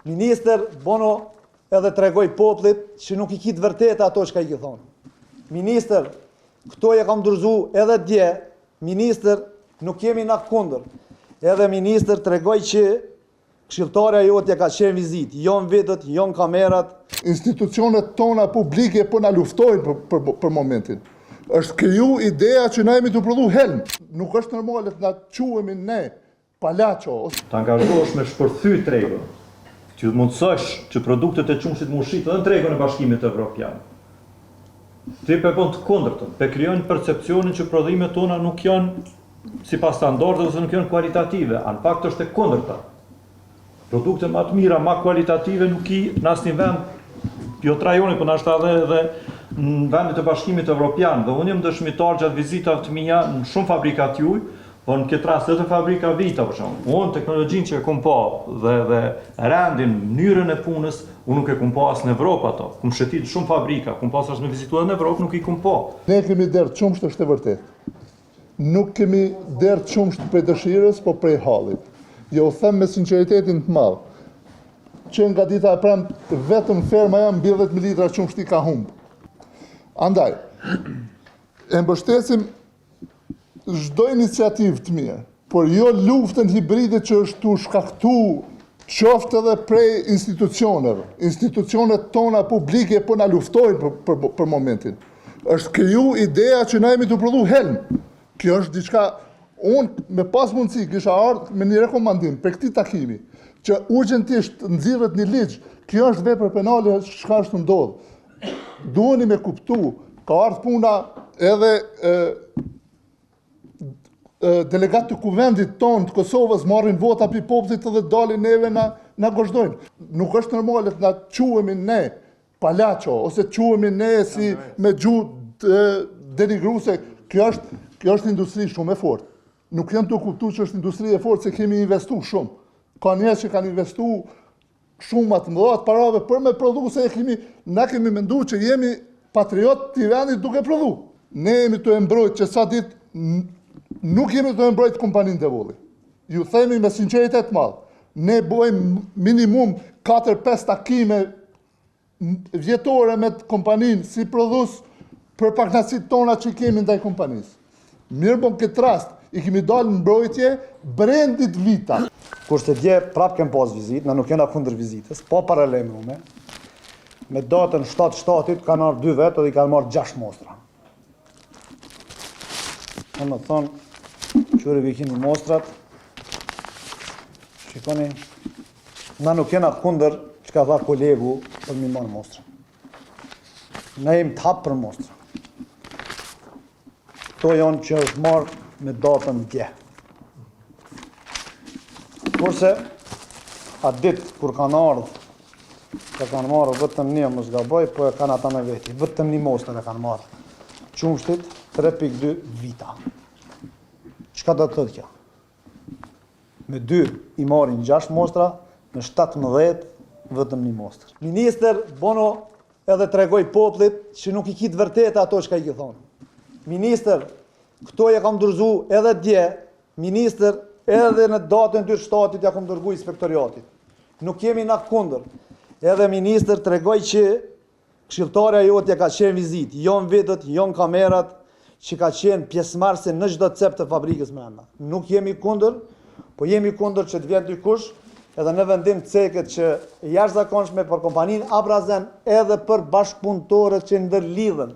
Minister Bono edhe tregoj poplit që nuk i kitë vërtet ato që ka i thonë. Minister, këto e kam dërzu edhe dje, minister, nuk jemi na kundër. Edhe minister tregoj që këshilltarja jotja ka qenë vizit, jon vetët, jon kamerat. Institucionet tona publike po na luftojnë për momentin. Është kriju ideja që na jemi të prodhu helm. Nuk është normale të na quhemi ne palaço. Të angazhohesh me shpërthy tregun, që të mundësosh që produktet e qumshit më ushqit edhe në tregun e Bashkimit Evropian. Ti pe bën të kundërtën, pe krijon percepcionin që prodhimet tona nuk janë sipas standardeve ose nuk janë kualitative, në fakt është e kundërta. Produkte më të mira, më kualitative nuk i në asnjë vend, jo trajoni, por ndoshta edhe në vendet e Bashkimit Evropian. Dhe unë jam dëshmitar gjatë vizitave të mia në shumë fabrikat juaj, po në këtë rast edhe fabrika Vita për shembull. Unë teknologjinë që e kam pa dhe rendin, mënyrën e punës, unë nuk e kam pa as në Evropë ato. Kum shëtit shumë fabrika, kum pasur me vizituar në Evropë, nuk i kam pa. Ne kemi derë qumsht, është e vërtet. Nuk kemi derë qumsht prej dëshirës, po prej hallit. Jo, them me sinqeritetin të madh, që nga dita e premte vetëm ferma jam mbi 10 litra qumshti ka humb. Andaj, e mbështesim çdo iniciativë të mirë, por jo luftën hibride që është tu shkaktu qoftë edhe prej institucioneve. Institucionet tona publike po na luftojnë për momentin. Është kriju ideja që na jemi të prodhu helm. Kjo është diçka, unë me pas mundësi kisha ardhur me një rekomandim për këtij takimi, që urgjentisht nxirret një ligj. Kjo është vepër penale çka është ndodh. Duheni me kuptu, ka ardhur puna edhe delegat të kuvendit tonë të Kosovës marrin vota pi popullit edhe dalin neve na gozhdojnë. Nuk është normale të na quhemi ne palaço ose quhemi ne si me gjuhë denigruese. Kjo është industri shumë e fortë. Nuk jam të kuptu që është industri e fortë se kemi investu shumë. Ka njerëz që kanë investu shumë më të mëdha të parave për me prodhu se na kemi menduar që jemi patriot të vendit duke prodhu. Ne jemi të mbrojtë që sa ditë nuk jemi të mbrojtë kompaninë Devulli. Ju themi me sinqeritet madh. Ne bëjmë minimum 4-5 takime vjetore me kompaninë si prodhues për paknacit tona që kemi ndaj kompanisë. Mirë bon këtë rast, i kemi dalë në mbrojtje brendit Vita. Kurse dje prap kem pas vizit, na nuk jena kundër vizitës, po paralajmërume. Me datën 7/7 kanë ardhur 2 vetë dhe i kanë marrë 6 mostra. Në më thonë, qëri vikini mostrat, shikoni, na nuk jena kundër që ka tha kolegu për mi marrë mostra. Ne jem të hapë për mostra. Këto janë që është marrë me datën dje. Kurse, atë ditë kur kanë ardhë, ka kanë marrë vetëm një mos gaboj, po e kanë ata me veti. Vetëm një mostër e kanë marrë. Qumshtit 3.2 Vita. Çka do të thotë kjo? Me 2 i marrin 6 mostra, me 17 vetëm një mostër. Minister Bono edhe tregoj poplit që nuk i kitë vërtet ato që ka i thonë. Minister, këto e kam dërzu edhe dje, minister edhe në datën 2/7 ja kam dërgu inspektoriatit. Nuk jemi na kundër. Edhe minister tregoj që këshilltarja jotja ka qenë vizit, jon vetët, jon kamerat, që ka qenë pjesëmarrëse në çdo cep të fabrikës brenda. Nuk jemi kundër, po jemi kundër që të vjen dikush edhe në vendim ceket që jashtëzakonshme për kompaninë Abrazen edhe për bashkëpunëtorët që ndërlidhen